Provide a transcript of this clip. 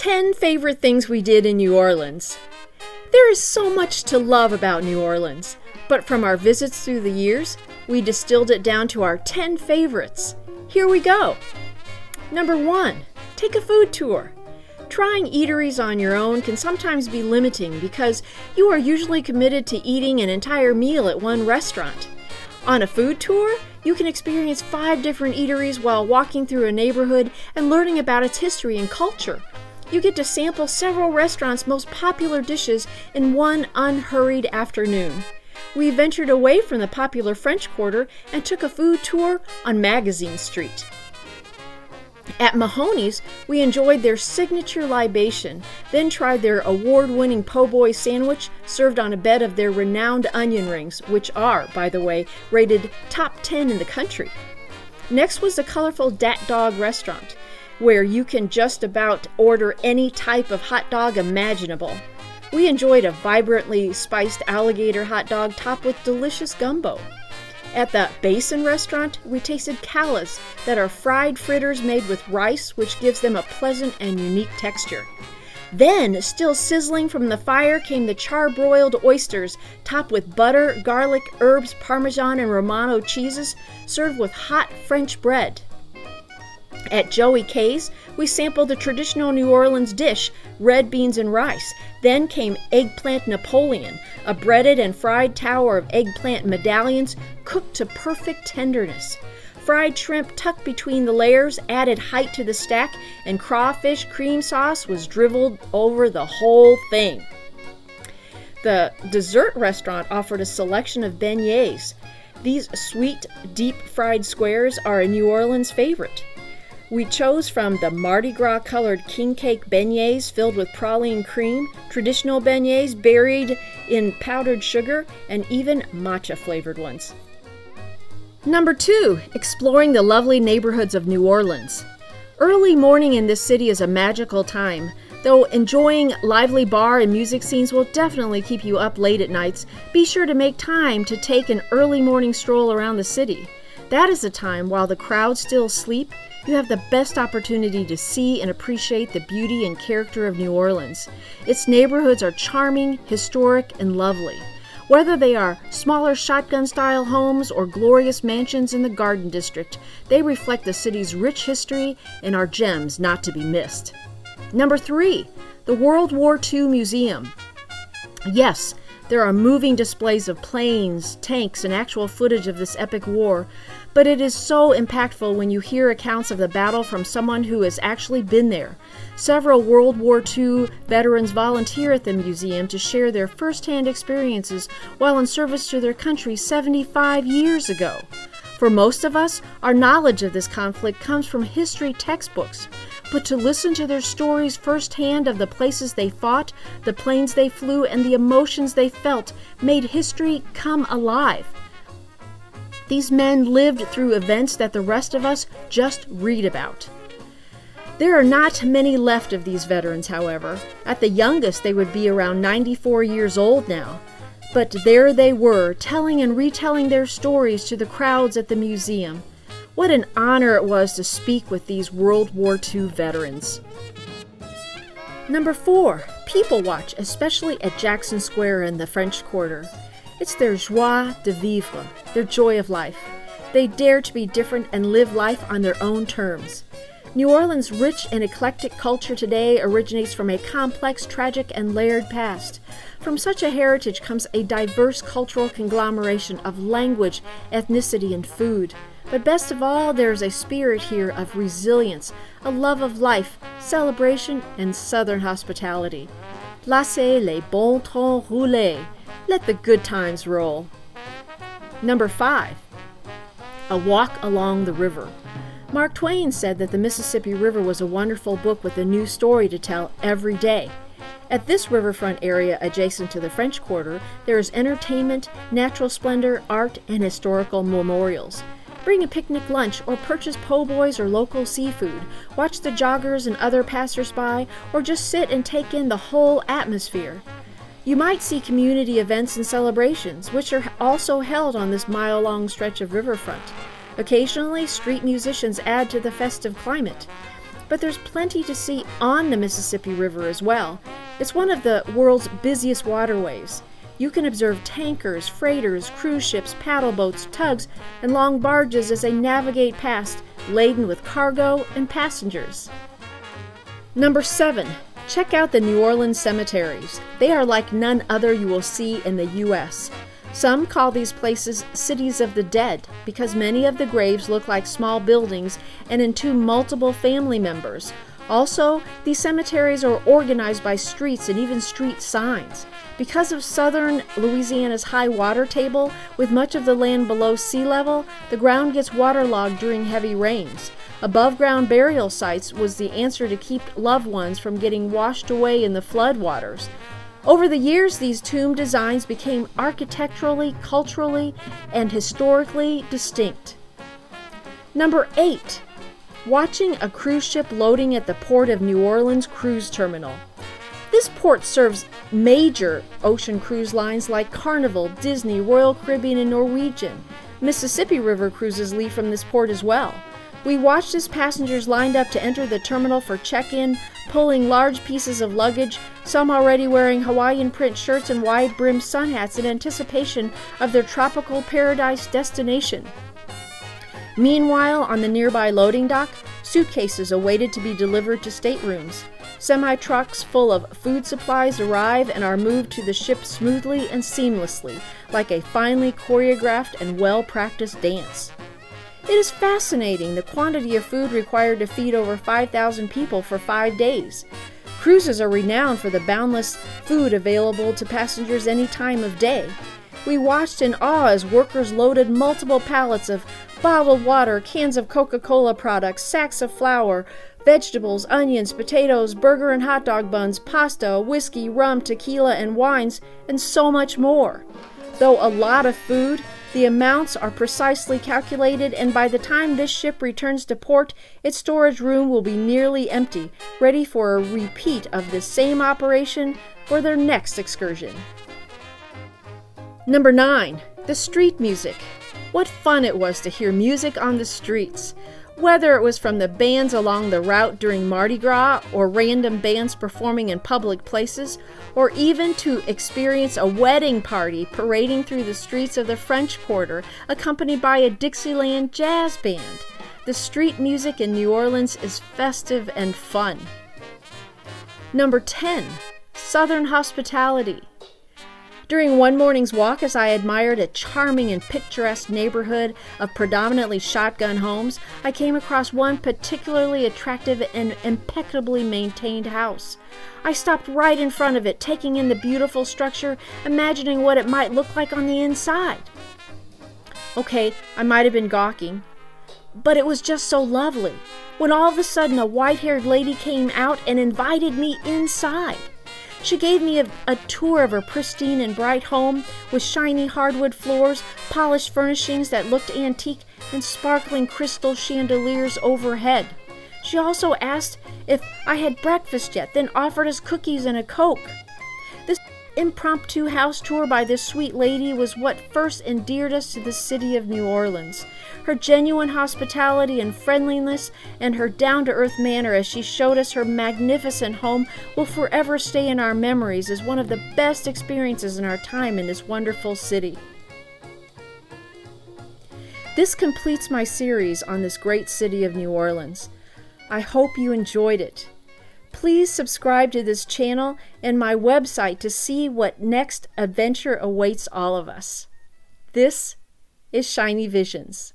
10 favorite things we did in New Orleans. There is so much to love about New Orleans, but from our visits through the years, we distilled it down to our 10 favorites. Here we go. Number 1, take a food tour. Trying eateries on your own can sometimes be limiting because you are usually committed to eating an entire meal at one restaurant. On a food tour, you can experience 5 different eateries while walking through a neighborhood and learning about its history and culture. You get to sample several restaurants' most popular dishes in one unhurried afternoon. We ventured away from the popular French Quarter and took a food tour on Magazine Street. At Mahoney's, we enjoyed their signature libation, then tried their award-winning po' boy sandwich served on a bed of their renowned onion rings, which are, by the way, rated top 10 in the country. Next was the colorful Dat Dog restaurant, where you can just about order any type of hot dog imaginable. We enjoyed a vibrantly spiced alligator hot dog topped with delicious gumbo. At the Basin restaurant, we tasted callas that are fried fritters made with rice, which gives them a pleasant and unique texture. Then, still sizzling from the fire, came the charbroiled oysters, topped with butter, garlic, herbs, Parmesan, and Romano cheeses, served with hot French bread. At Joey K's, we sampled the traditional New Orleans dish, red beans and rice. Then came eggplant Napoleon, a breaded and fried tower of eggplant medallions cooked to perfect tenderness. Fried shrimp tucked between the layers added height to the stack, and crawfish cream sauce was dribbled over the whole thing. The dessert restaurant offered a selection of beignets. These sweet, deep-fried squares are a New Orleans favorite. We chose from the Mardi Gras colored king cake beignets filled with praline cream, traditional beignets buried in powdered sugar, and even matcha flavored ones. Number 2, exploring the lovely neighborhoods of New Orleans. Early morning in this city is a magical time. Though enjoying lively bar and music scenes will definitely keep you up late at nights, be sure to make time to take an early morning stroll around the city. That is a time while the crowds still sleep, you have the best opportunity to see and appreciate the beauty and character of New Orleans. Its neighborhoods are charming, historic, and lovely. Whether they are smaller shotgun-style homes or glorious mansions in the Garden District, they reflect the city's rich history and are gems not to be missed. Number 3, the World War II Museum. Yes, there are moving displays of planes, tanks, and actual footage of this epic war, but it is so impactful when you hear accounts of the battle from someone who has actually been there. Several World War II veterans volunteer at the museum to share their first-hand experiences while in service to their country 75 years ago. For most of us, our knowledge of this conflict comes from history textbooks, but to listen to their stories firsthand of the places they fought, the planes they flew, and the emotions they felt made history come alive. These men lived through events that the rest of us just read about. There are not many left of these veterans, however. At the youngest, they would be around 94 years old now. But there they were, telling and retelling their stories to the crowds at the museum. What an honor it was to speak with these World War II veterans. Number 4, people watch, especially at Jackson Square in the French Quarter. It's their joie de vivre, their joy of life. They dare to be different and live life on their own terms. New Orleans' rich and eclectic culture today originates from a complex, tragic, and layered past. From such a heritage comes a diverse cultural conglomeration of language, ethnicity, and food. But best of all, there is a spirit here of resilience, a love of life, celebration, and Southern hospitality. Laissez les bons temps rouler. Let the good times roll. Number 5, a walk along the river. Mark Twain said that the Mississippi River was a wonderful book with a new story to tell every day. At this riverfront area adjacent to the French Quarter, there is entertainment, natural splendor, art, and historical memorials. Bring a picnic lunch or purchase po' boys or local seafood. Watch the joggers and other passersby, or just sit and take in the whole atmosphere. You might see community events and celebrations, which are also held on this mile-long stretch of riverfront. Occasionally, street musicians add to the festive climate. but there's plenty to see on the Mississippi River as well. It's one of the world's busiest waterways. You can observe tankers, freighters, cruise ships, paddle boats, tugs, and long barges as they navigate past, laden with cargo and passengers. Number 7. Check out the New Orleans cemeteries. They are like none other you will see in the U.S. Some call these places cities of the dead because many of the graves look like small buildings and entomb multiple family members. Also, these cemeteries are organized by streets and even street signs. Because of southern Louisiana's high water table, with much of the land below sea level, the ground gets waterlogged during heavy rains. Above-ground burial sites was the answer to keep loved ones from getting washed away in the floodwaters. Over the years, these tomb designs became architecturally, culturally, and historically distinct. Number 8. Watching a cruise ship loading at the Port of New Orleans Cruise Terminal. This port serves major ocean cruise lines like Carnival, Disney, Royal Caribbean, and Norwegian. Mississippi River cruises leave from this port as well. We watched as passengers lined up to enter the terminal for check-in, pulling large pieces of luggage, some already wearing Hawaiian print shirts and wide-brimmed sun hats in anticipation of their tropical paradise destination. Meanwhile, on the nearby loading dock, suitcases awaited to be delivered to staterooms. Semi-trucks full of food supplies arrive and are moved to the ship smoothly and seamlessly, like a finely choreographed and well-practiced dance. It is fascinating the quantity of food required to feed over 5,000 people for 5 days. Cruises are renowned for the boundless food available to passengers any time of day. We watched in awe as workers loaded multiple pallets of bottled water, cans of Coca-Cola products, sacks of flour, vegetables, onions, potatoes, burger and hot dog buns, pasta, whiskey, rum, tequila, and wines, and so much more. Though a lot of food, the amounts are precisely calculated, and by the time this ship returns to port, its storage room will be nearly empty, ready for a repeat of this same operation for their next excursion. Number 9. The street music. What fun it was to hear music on the streets. Whether it was from the bands along the route during Mardi Gras, or random bands performing in public places, or even to experience a wedding party parading through the streets of the French Quarter, accompanied by a Dixieland jazz band. The street music in New Orleans is festive and fun. Number 10. Southern hospitality. During one morning's walk, as I admired a charming and picturesque neighborhood of predominantly shotgun homes, I came across one particularly attractive and impeccably maintained house. I stopped right in front of it, taking in the beautiful structure, imagining what it might look like on the inside. Okay, I might have been gawking, but it was just so lovely, when all of a sudden a white-haired lady came out and invited me inside. She gave me a tour of her pristine and bright home with shiny hardwood floors, polished furnishings that looked antique, and sparkling crystal chandeliers overhead. She also asked if I had breakfast yet, then offered us cookies and a Coke. This impromptu house tour by this sweet lady was what first endeared us to the city of New Orleans. Her genuine hospitality and friendliness and her down-to-earth manner as she showed us her magnificent home will forever stay in our memories as one of the best experiences in our time in this wonderful city. This completes my series on this great city of New Orleans. I hope you enjoyed it. Please subscribe to this channel and my website to see what next adventure awaits all of us. This is Shiny Visions.